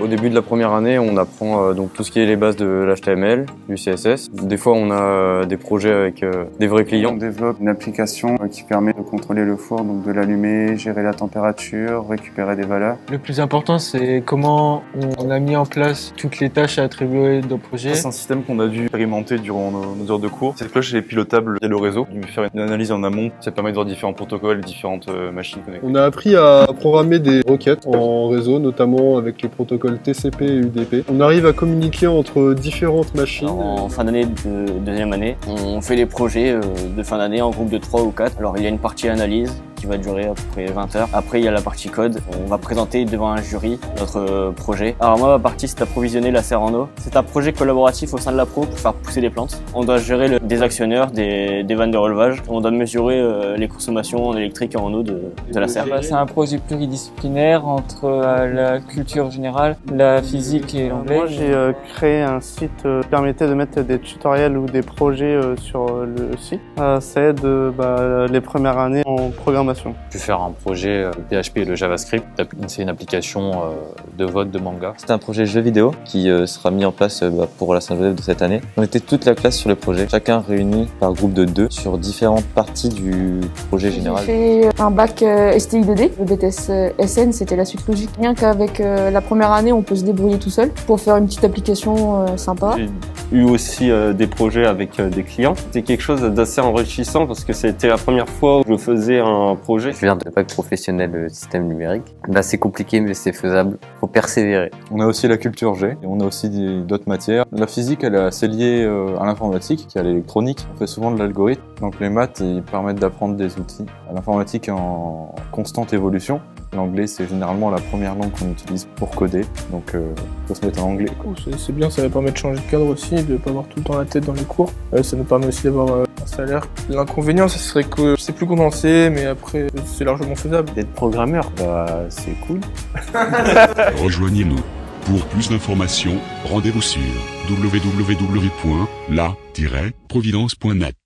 Au début de la première année, on apprend donc tout ce qui est les bases de l'HTML, du CSS. Des fois, on a des projets avec des vrais clients. On développe une application qui permet de contrôler le four, donc de l'allumer, gérer la température, récupérer des valeurs. Le plus important, c'est comment on a mis en place toutes les tâches à attribuer dans le projet. C'est un système qu'on a dû expérimenter durant nos heures de cours. Cette cloche est pilotable via le réseau. On a dû faire une analyse en amont. Ça permet de voir différents protocoles, différentes machines connectées. On a appris à programmer des requêtes en réseau, notamment avec les protocoles TCP et UDP. On arrive à communiquer entre différentes machines. Alors, en fin d'année de deuxième année, on fait les projets de fin d'année en groupe de 3 ou 4. Alors il y a une partie analyse qui va durer à peu près 20 heures. Après il y a la partie code. On va présenter devant un jury notre projet. Alors moi ma partie c'est d'approvisionner la serre en eau. C'est un projet collaboratif au sein de la pro pour faire pousser des plantes. On doit gérer des actionneurs, des vannes de relevage. On doit mesurer les consommations en électrique et en eau de la serre. C'est un projet pluridisciplinaire entre la culture générale, la physique et l'anglais. Moi j'ai créé un site qui permettait de mettre des tutoriels ou des projets sur le site. Ça aide les premières années en programmation. J'ai pu faire un projet PHP et le JavaScript. C'est une application de vote de manga. C'est un projet jeu vidéo qui sera mis en place pour la Saint-Joseph de cette année. On était toute la classe sur le projet, chacun réuni par groupe de 2 sur différentes parties du projet général. J'ai fait un bac STI 2D. Le BTS SN, c'était la suite logique. Rien qu'avec la première année, on peut se débrouiller tout seul pour faire une petite application sympa. J'ai eu aussi des projets avec des clients. C'était quelque chose d'assez enrichissant parce que c'était la première fois où je faisais un projet. Je viens de bac professionnel système numérique. C'est compliqué mais c'est faisable, faut persévérer. On a aussi la culture G et on a aussi d'autres matières. La physique elle est assez liée à l'informatique, qui est à l'électronique. On fait souvent de l'algorithme. Donc les maths ils permettent d'apprendre des outils. L'informatique est en constante évolution. L'anglais c'est généralement la première langue qu'on utilise pour coder. Donc faut se mettre en anglais. C'est bien, ça va permettre de changer de cadre aussi, de ne pas avoir tout le temps la tête dans les cours. Ça nous permet aussi d'avoir un salaire. L'inconvénient, ce serait que c'est plus condensé, mais après, c'est largement faisable. D'être programmeur, c'est cool. Rejoignez-nous. Pour plus d'informations, rendez-vous sur www.la-providence.net.